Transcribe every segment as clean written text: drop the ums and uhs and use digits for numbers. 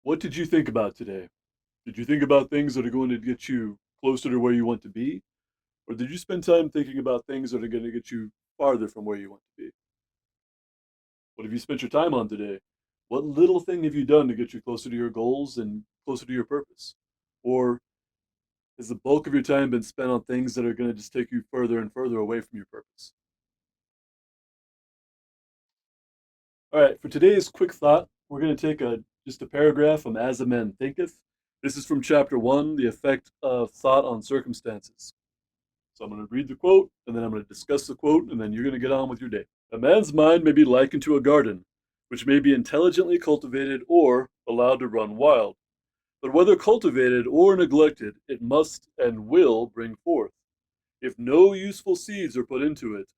What did you think about today? Did you think about things that are going to get you closer to where you want to be? Or did you spend time thinking about things that are going to get you farther from where you want to be? What have you spent your time on today? What little thing have you done to get you closer to your goals and closer to your purpose? Or has the bulk of your time been spent on things that are going to just take you further and further away from your purpose? All right, for today's quick thought, we're going to take just a paragraph from As a Man Thinketh. This is from chapter 1, The Effect of Thought on Circumstances. So I'm going to read the quote, and then I'm going to discuss the quote, and then you're going to get on with your day. A man's mind may be likened to a garden, which may be intelligently cultivated or allowed to run wild. But whether cultivated or neglected, it must and will bring forth. If no useful seeds are put into it,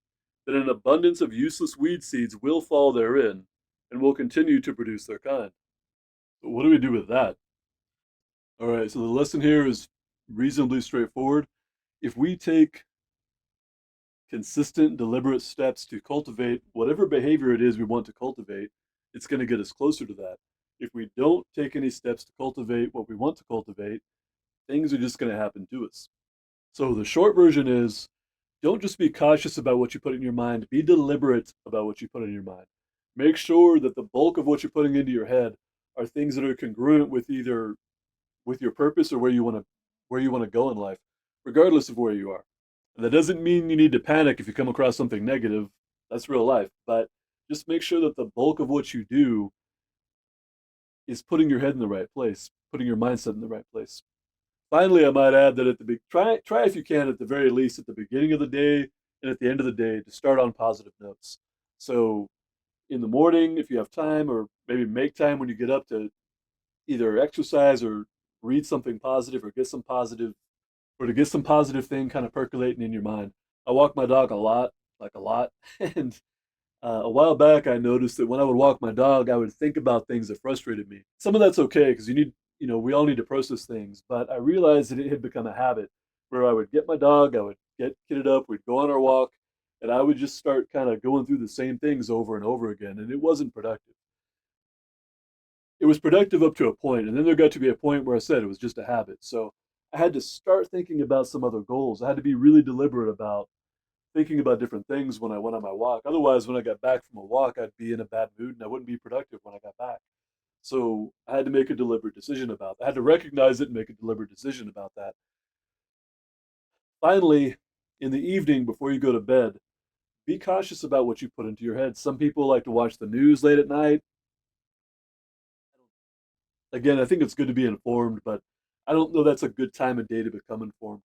then an abundance of useless weed seeds will fall therein and will continue to produce their kind. So what do we do with that? All right, so the lesson here is reasonably straightforward. If we take consistent, deliberate steps to cultivate whatever behavior it is we want to cultivate, it's going to get us closer to that. If we don't take any steps to cultivate what we want to cultivate, things are just going to happen to us. So the short version is don't just be cautious about what you put in your mind, be deliberate about what you put in your mind. Make sure that the bulk of what you're putting into your head are things that are congruent with either with your purpose or where you want to go in life, regardless of where you are. And that doesn't mean you need to panic if you come across something negative. That's real life. But just make sure that the bulk of what you do is putting your head in the right place, putting your mindset in the right place. Finally, I might add that at the big try if you can at the very least at the beginning of the day and at the end of the day to start on positive notes. So in the morning, if you have time, or maybe make time when you get up to either exercise or read something positive or get some positive or to get some positive thing kind of percolating in your mind. I walk my dog a lot, like a lot, and a while back I noticed that when I would walk my dog, I would think about things that frustrated me. Some of that's okay because we all need to process things, but I realized that it had become a habit where I would get my dog, I would get kitted up, we'd go on our walk, and I would just start kind of going through the same things over and over again, and it wasn't productive. It was productive up to a point, and then there got to be a point where I said it was just a habit. So I had to start thinking about some other goals. I had to be really deliberate about thinking about different things when I went on my walk. Otherwise, when I got back from a walk, I'd be in a bad mood and I wouldn't be productive when I got back. So I had to make a deliberate decision about that. I had to recognize it and make a deliberate decision about that. Finally, in the evening before you go to bed, be cautious about what you put into your head. Some people like to watch the news late at night. Again, I think it's good to be informed, but I don't know that's a good time of day to become informed.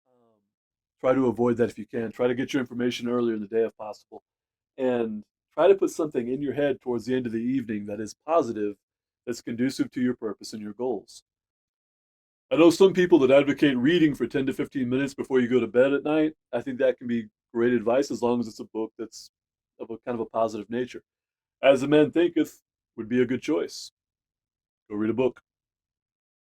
Um, Try to avoid that if you can. Try to get your information earlier in the day if possible. And try to put something in your head towards the end of the evening that is positive, that's conducive to your purpose and your goals. I know some people that advocate reading for 10 to 15 minutes before you go to bed at night. I think that can be great advice as long as it's a book that's of a kind of a positive nature. As a Man Thinketh would be a good choice. Go read a book.